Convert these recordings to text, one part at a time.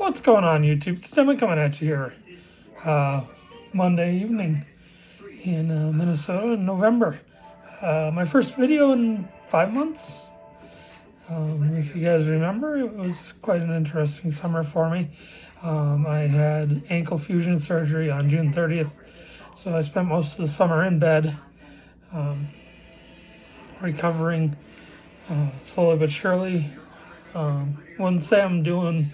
What's going on, YouTube? It's Timmy coming at you here. Monday evening in Minnesota in November. My first video in 5 months. If you guys remember, it was quite an interesting summer for me. I had ankle fusion surgery on June 30th, so I spent most of the summer in bed, recovering slowly but surely. Wouldn't say I'm doing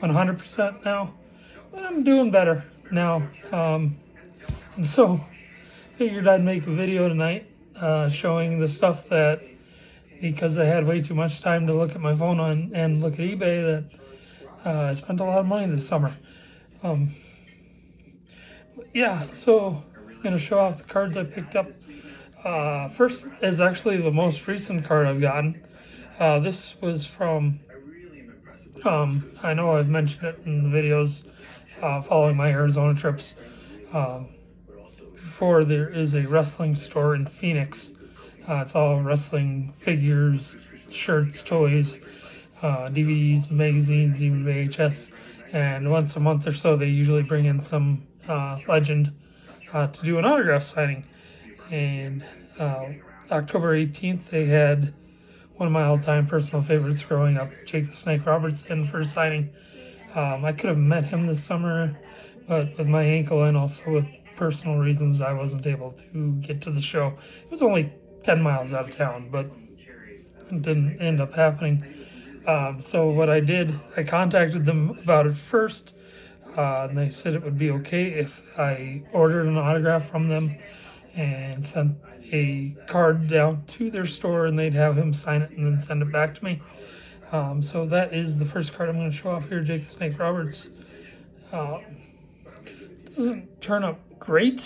100% now, but I'm doing better now. And so figured I'd make a video tonight showing the stuff that, because I had way too much time to look at my phone on and look at eBay, that I spent a lot of money this summer. Yeah, so I'm going to show off the cards I picked up. First is actually the most recent card I've gotten. This was from, I know I've mentioned it in the videos following my Arizona trips. Before, there is a wrestling store in Phoenix. It's all wrestling figures, shirts, toys, DVDs, magazines, even VHS. And once a month or so, they usually bring in some legend to do an autograph signing. And October 18th, they had one of my all-time personal favorites growing up, Jake the Snake Roberts, in for a signing. I could have met him this summer, but with my ankle and also with personal reasons, I wasn't able to get to the show. It was only 10 miles out of town, but it didn't end up happening. So what I did, I contacted them about it first, and they said it would be okay if I ordered an autograph from them and sent a card down to their store, and they'd have him sign it and then send it back to me. So that is the first card I'm going to show off here, Jake the Snake Roberts. Doesn't turn up great.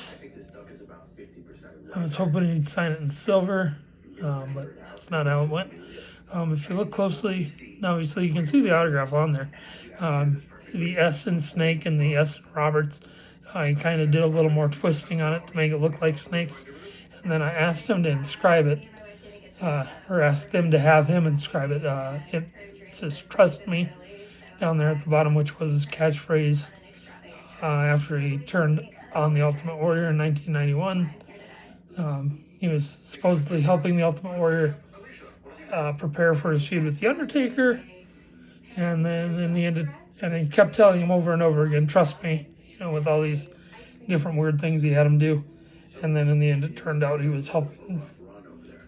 I was hoping he'd sign it in silver, but that's not how it went. If you look closely, obviously you can see the autograph on there. The S in Snake and the S in Roberts, I kind of did a little more twisting on it to make it look like snakes. And then I asked him to inscribe it, or asked them to have him inscribe it. It says, "Trust me," down there at the bottom, which was his catchphrase after he turned on the Ultimate Warrior in 1991. He was supposedly helping the Ultimate Warrior prepare for his feud with The Undertaker. And then in the end, and he kept telling him over and over again, "Trust me," with all these different weird things he had him do. And then in the end, it turned out he was helping,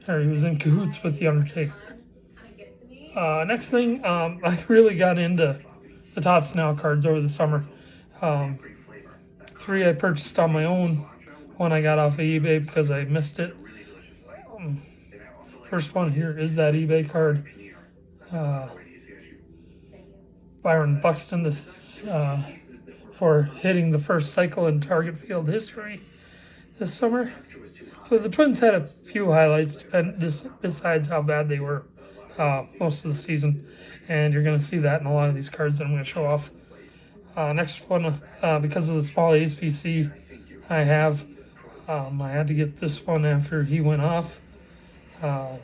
or he was in cahoots with The Undertaker. Next thing, I really got into the Topps Now cards over the summer. 3 I purchased on my own. 1 I got off of eBay because I missed it. First one here is that eBay card. Byron Buxton. This is for hitting the first cycle in Target Field history this summer. So the Twins had a few highlights besides how bad they were most of the season, and you're going to see that in a lot of these cards that I'm going to show off. Next one, because of the small ASPC I have, I had to get this one after he went off.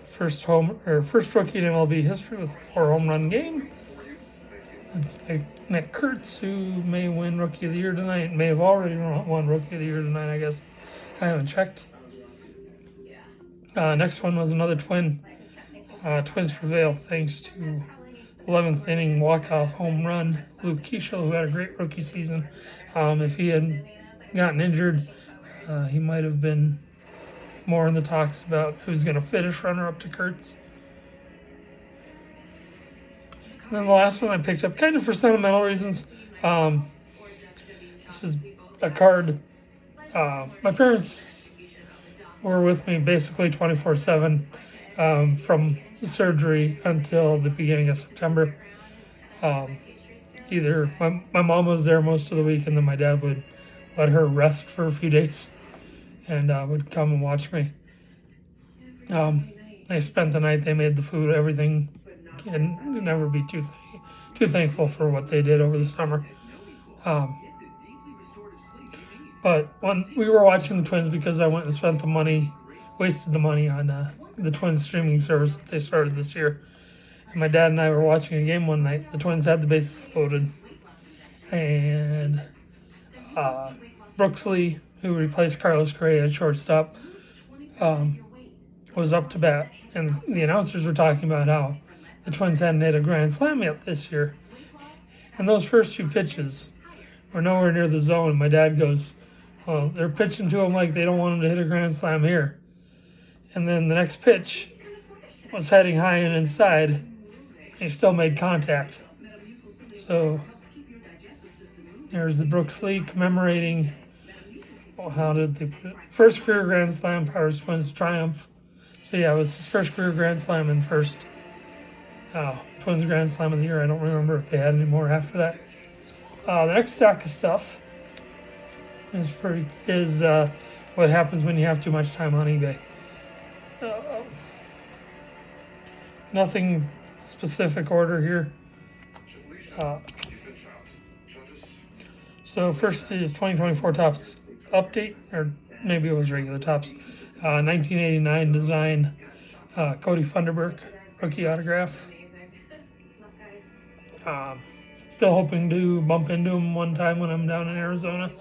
First rookie in MLB history with a 4-home run game. It's Nick Kurtz, who may win Rookie of the Year tonight. May have already won Rookie of the Year tonight, I guess. I haven't checked. Next one was another Twin. Twins prevail thanks to 11th inning walk-off home run. Luke Keeschel, who had a great rookie season. If he hadn't gotten injured, he might have been more in the talks about who's going to finish runner-up to Kurtz. And then the last one I picked up, kind of for sentimental reasons. This is a card. My parents were with me basically 24/7 from the surgery until the beginning of September. Either my mom was there most of the week, and then my dad would let her rest for a few days and would come and watch me. They spent the night, they made the food, everything, and never be too thankful for what they did over the summer. But when we were watching the Twins, because I went and spent the money, wasted the money on the Twins streaming service that they started this year. And my dad and I were watching a game one night. The Twins had the bases loaded. and Brooksley, who replaced Carlos Correa at shortstop, was up to bat. And the announcers were talking about how the Twins hadn't hit a grand slam yet this year. And those first few pitches were nowhere near the zone. My dad goes, well, they're pitching to him like they don't want him to hit a grand slam here. And then the next pitch was heading high and inside, and he still made contact. So there's the Brooksley commemorating, how did they put it? First career grand slam, Powers Twins triumph. So yeah, it was his first career grand slam and first Twins grand slam of the year. I don't remember if they had any more after that. The next stack of stuff is what happens when you have too much time on eBay. Nothing specific order here. So first is 2024 Topps update, or maybe it was regular Topps. 1989 design, Cody Funderburk, rookie autograph. Still hoping to bump into him one time when I'm down in Arizona.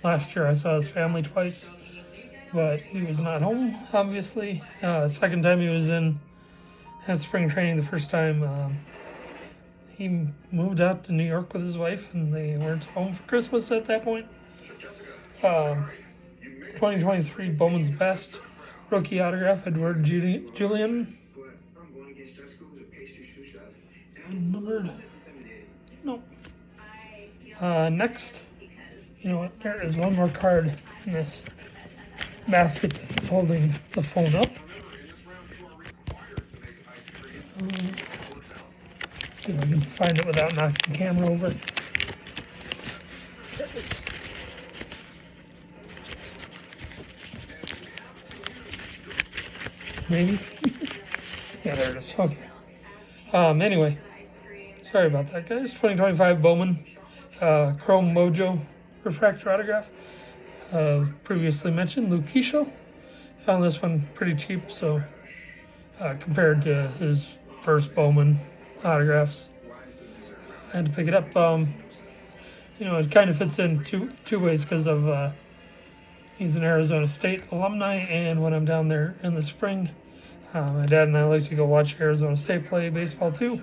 Last year I saw his family twice, but he was not home, obviously. Second time he was in at spring training. The first time he moved out to New York with his wife, and they weren't home for Christmas at that point. 2023 Bowman's Best rookie autograph, Edward Julian. Numbered? No. Next, you know what? There is one more card in this basket that's holding the phone up. See if I can find it without knocking the camera over. There it is. Maybe? Yeah, there it is. Okay. Anyway, sorry about that, guys. 2025 Bowman Chrome Mojo refractor autograph. Previously mentioned Luke Keeschel. Found this one pretty cheap, so compared to his first Bowman autographs, I had to pick it up. You know, it kind of fits in two ways because of he's an Arizona State alumni, and when I'm down there in the spring, my dad and I like to go watch Arizona State play baseball too.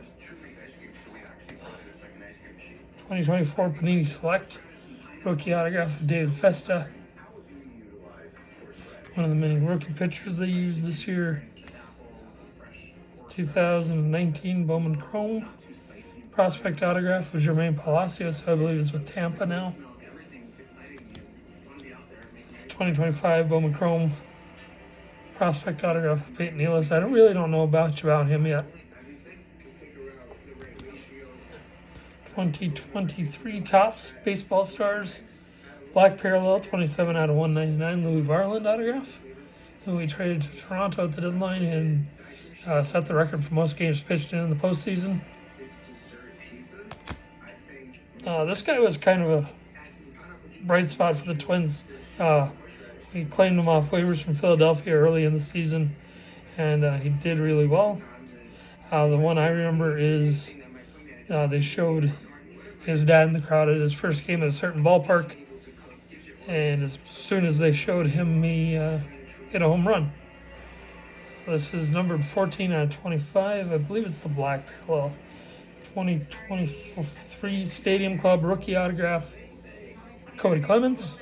2024 Panini Select rookie autograph of David Festa. One of the many rookie pitchers they used this year. 2019 Bowman Chrome prospect autograph of Jermaine Palacios, who I believe is with Tampa now. 2025 Bowman Chrome prospect autograph of Peyton Nealis. I really don't know much about him yet. 2023 Topps Baseball Stars Black Parallel 27 out of 199 Louis Varland autograph, who we traded to Toronto at the deadline and set the record for most games pitched in the postseason. This guy was kind of a bright spot for the Twins. We claimed him off waivers from Philadelphia early in the season, and he did really well. The one I remember is they showed his dad in the crowd at his first game at a certain ballpark, and as soon as they showed him, he hit a home run. This is numbered 14 out of 25. I believe it's the Black Parallel. 2023 Stadium Club rookie autograph, Cody Clemens.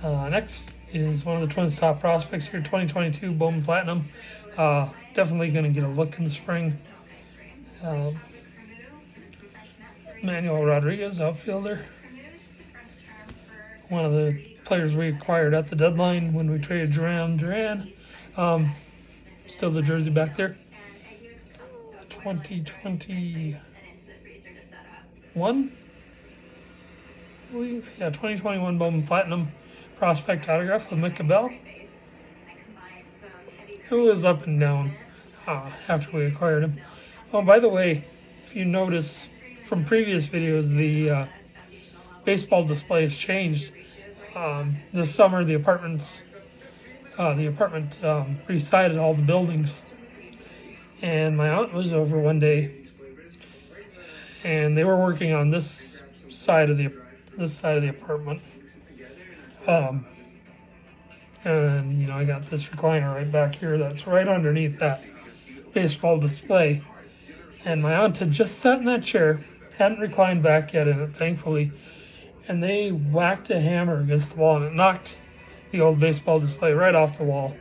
Next is one of the Twins' top prospects here, 2022 Bowman Platinum. Definitely going to get a look in the spring. Manuel Rodriguez, outfielder. One of the players we acquired at the deadline when we traded Duran. Still the jersey back there. 2021, I believe. Yeah, 2021 Bowman Platinum prospect autograph with Micah Bell. It was up and down after we acquired him. Oh, by the way, if you notice from previous videos, the baseball display has changed. This summer, the apartment resided all the buildings, And my aunt was over one day, and they were working on this side of the apartment. And I got this recliner right back here that's right underneath that baseball display. And my aunt had just sat in that chair, hadn't reclined back yet in it, thankfully, and they whacked a hammer against the wall, and it knocked the old baseball display right off the wall.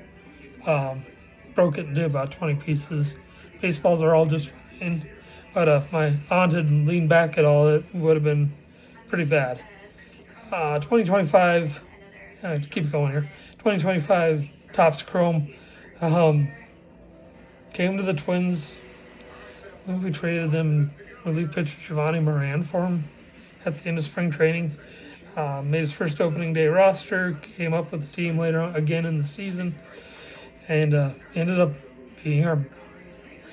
Broke it into about 20 pieces. Baseballs are all just fine, but if my aunt had leaned back at all, it would have been pretty bad. 2025, keep going here. 2025 Topps Chrome came to the Twins. We traded them relief pitcher Giovanni Moran for him at the end of spring training. Made his first opening day roster, came up with the team later on again in the season, and ended up being our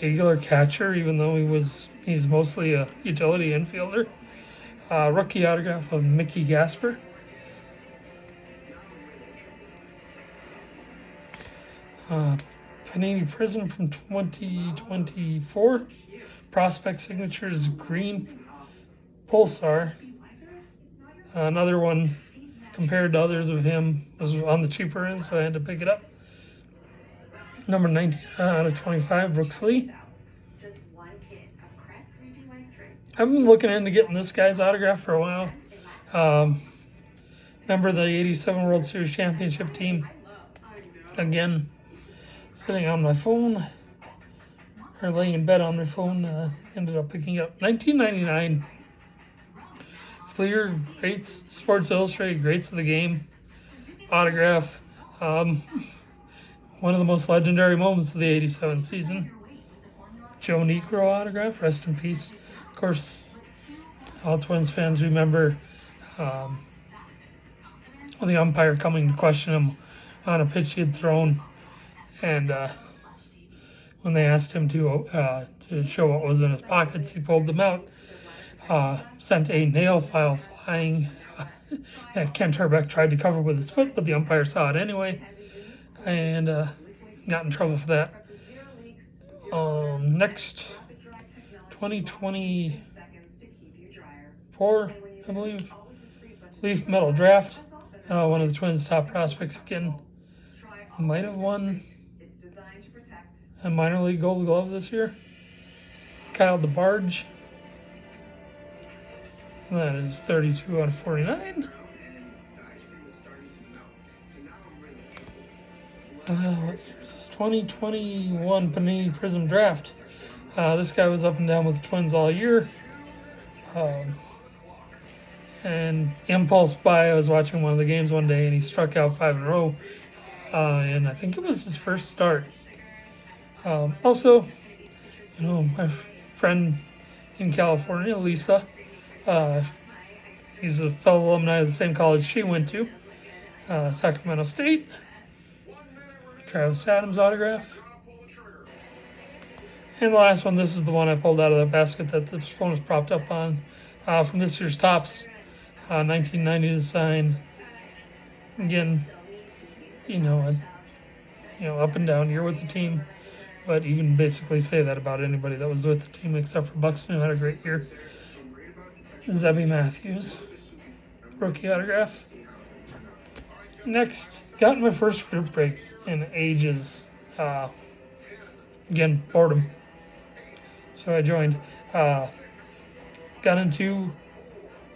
regular catcher, even though he's mostly a utility infielder. Rookie autograph of Mickey Gasper. Panini Prism from 2024. Prospect signatures green Pulsar. Another one compared to others of him was on the cheaper end, so I had to pick it up. Number 19 out of 25, Brooks Lee. I've been looking into getting this guy's autograph for a while. Member of the 87 World Series Championship team. Again, sitting on my phone, or laying in bed on my phone, ended up picking up 1999 Fleer Greats, Sports Illustrated Greats of the Game autograph. One of the most legendary moments of the 87 season. Joe Niekro autograph, rest in peace. Of course, all Twins fans remember the umpire coming to question him on a pitch he had thrown, and when they asked him to show what was in his pockets, he pulled them out. Sent a nail file flying that Kent Herbeck tried to cover with his foot, but the umpire saw it anyway, and got in trouble for that. Next, 2024, I believe, Leaf Metal Draft. One of the Twins' top prospects again. Might have won a minor league Gold Glove this year. Kyle DeBarge. That is 32 out of 49. What year is this? 2021 Panini Prism Draft. This guy was up and down with the Twins all year. And impulse buy, I was watching one of the games one day, and he struck out 5 in a row. And I think it was his first start. Also, my friend in California, Lisa, he's a fellow alumni of the same college she went to, Sacramento State. Travis Adams autograph. And the last one, this is the one I pulled out of the basket that this phone was propped up on, from this year's Topps, 1990 design. Again, up and down year with the team, but you can basically say that about anybody that was with the team except for Buxton, who had a great year. Zebby Matthews, rookie autograph. Next, got my first group breaks in ages. Again, boredom. So I joined. Got into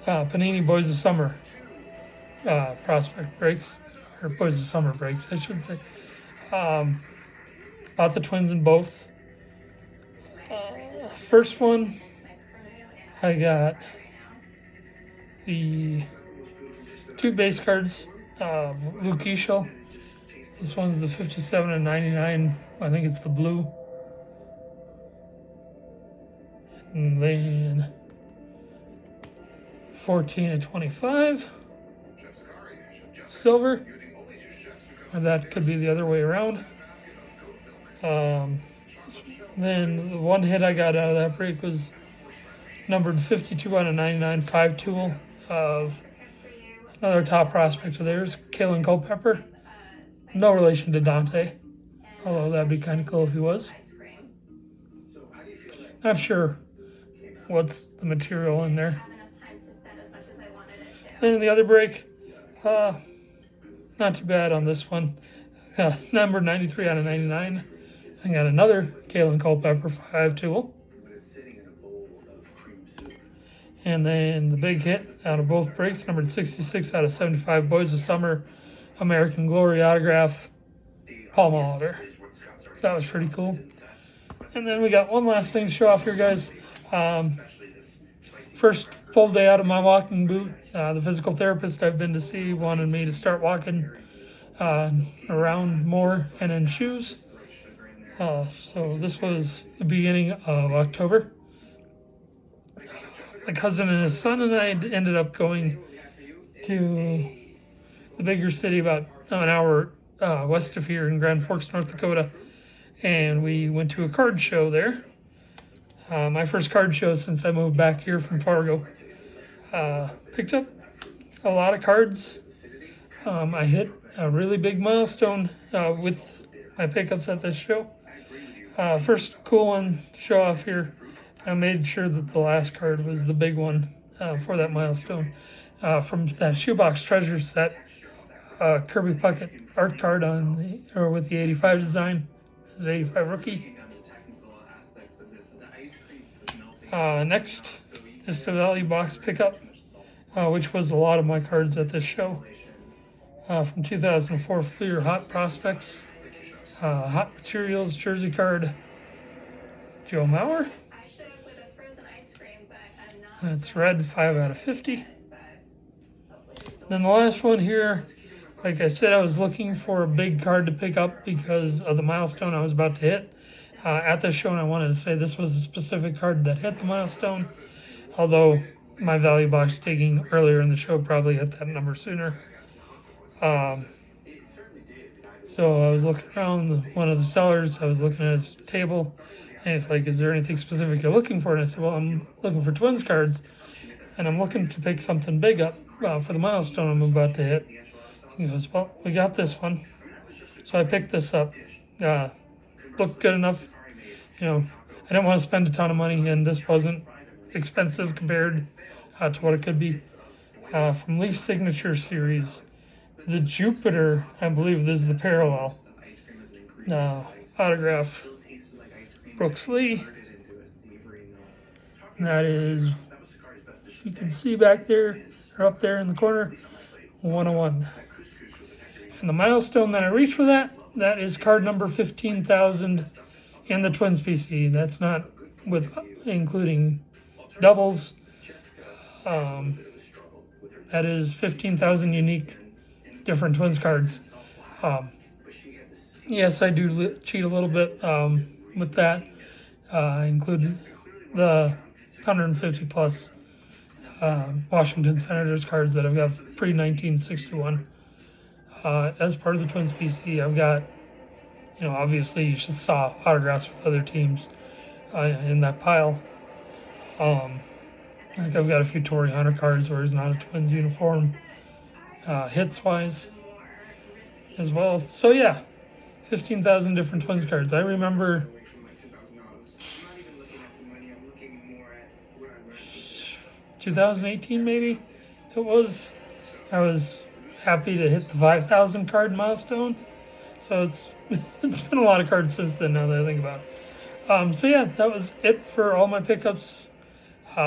Panini Boys of Summer prospect breaks, or Boys of Summer breaks, I should say. Bought the Twins in both. First one, I got the 2 base cards of Luke Easchel. This one's the 57 and 99. I think it's the blue. And then 14 and 25. Silver. Or that could be the other way around. Then the one hit I got out of that break was numbered 52 out of 99, 5-tool of another top prospect of theirs, Kalen Culpepper. No relation to Dante, although that'd be kind of cool if he was. Not sure what's the material in there. Then in the other break, not too bad on this one. Number 93 out of 99. I got another Kalen Culpepper 5 tool. And then the big hit out of both breaks, number 66 out of 75, Boys of Summer, American Glory autograph, Paul Molitor. So that was pretty cool. And then we got one last thing to show off here, guys. First full day out of my walking boot. The physical therapist I've been to see wanted me to start walking around more and in shoes. So this was the beginning of October. My cousin and his son and I ended up going to the bigger city about an hour west of here in Grand Forks, North Dakota. And we went to a card show there. My first card show since I moved back here from Fargo. Picked up a lot of cards. I hit a really big milestone with my pickups at this show. First cool one to show off here. I made sure that the last card was the big one for that milestone. From that Shoebox Treasure set, Kirby Puckett art card with the 85 design. His 85 rookie. Next, just a value box pickup, which was a lot of my cards at this show. From 2004 Fleer Hot Prospects, Hot Materials Jersey card, Joe Mauer. That's red, 5 out of 50. Then the last one here, like I said, I was looking for a big card to pick up because of the milestone I was about to hit at the show, and I wanted to say this was a specific card that hit the milestone, although my value box digging earlier in the show probably hit that number sooner. So I was looking around one of the sellers, I was looking at his table, and it's like, is there anything specific you're looking for? And I said, well, I'm looking for Twins cards, and I'm looking to pick something big up for the milestone I'm about to hit. He goes, well, we got this one. So I picked this up. Looked good enough. I didn't want to spend a ton of money, and this wasn't expensive compared to what it could be. From Leaf Signature Series, the Jupiter, I believe this is the parallel. Autograph, Brooks Lee. And that is, you can see back there, or up there in the corner, 101. And the milestone that I reached for that is card number 15,000 in the Twins PC. That's not with including doubles. That is 15,000 unique different Twins cards. Yes, I do cheat a little bit with that. I included the 150 plus Washington Senators cards that I've got pre-1961. As part of the Twins PC, I've got, obviously you should saw autographs with other teams in that pile. I've got a few Torrey Hunter cards where he's not a Twins uniform, hits-wise as well. So yeah, 15,000 different Twins cards. I remember 2018 maybe it was. I was happy to hit the 5,000 card milestone. So it's been a lot of cards since then, now that I think about it. So yeah, that was it for all my pickups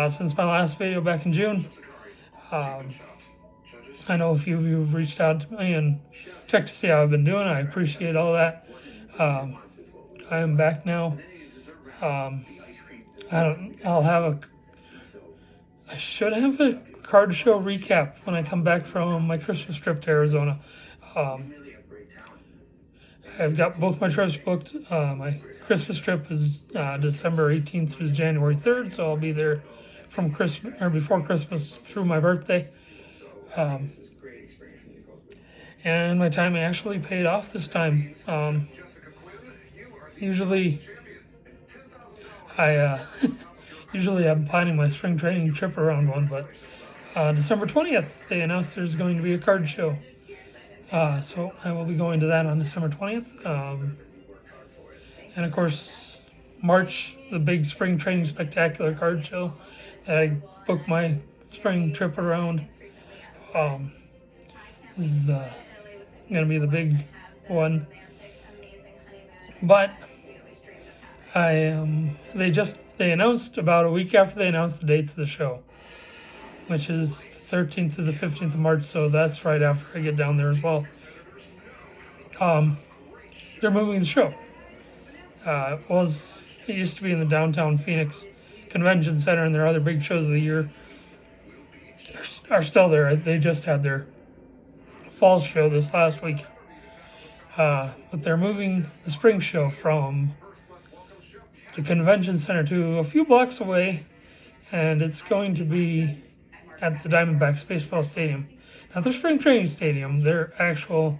since my last video back in June. I know a few of you have reached out to me and checked to see how I've been doing. I appreciate all that. I am back now. I should have a card show recap when I come back from my Christmas trip to Arizona. I've got both my trips booked. My Christmas trip is December 18th through January 3rd, so I'll be there from Christmas or before Christmas through my birthday. And my time actually paid off this time. Usually I'm planning my spring training trip around one, but December 20th, they announced there's going to be a card show. So I will be going to that on December 20th. And of course, March, the big spring training spectacular card show that I booked my spring trip around. This is going to be the big one. But they announced about a week after they announced the dates of the show, which is the 13th to the 15th of March, so that's right after I get down there as well. They're moving the show. It used to be in the downtown Phoenix Convention Center, and their other big shows of the year are still there. They just had their fall show this last week. But they're moving the spring show from the convention center to a few blocks away, and it's going to be at the Diamondbacks baseball stadium. Not their spring training stadium, their actual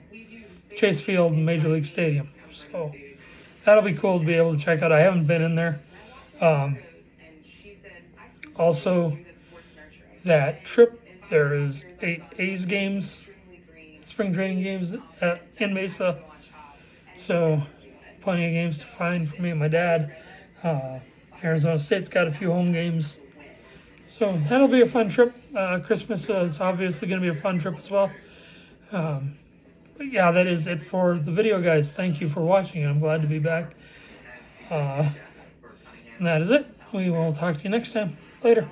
Chase Field Major League Stadium. So that'll be cool to be able to check out. I haven't been in there. Also, that trip, there is 8 A's games, spring training games in Mesa. So plenty of games to find for me and my dad. Arizona State's got a few home games. So that'll be a fun trip. Christmas is obviously going to be a fun trip as well. But yeah, that is it for the video, guys. Thank you for watching. I'm glad to be back. And that is it. We will talk to you next time. Later.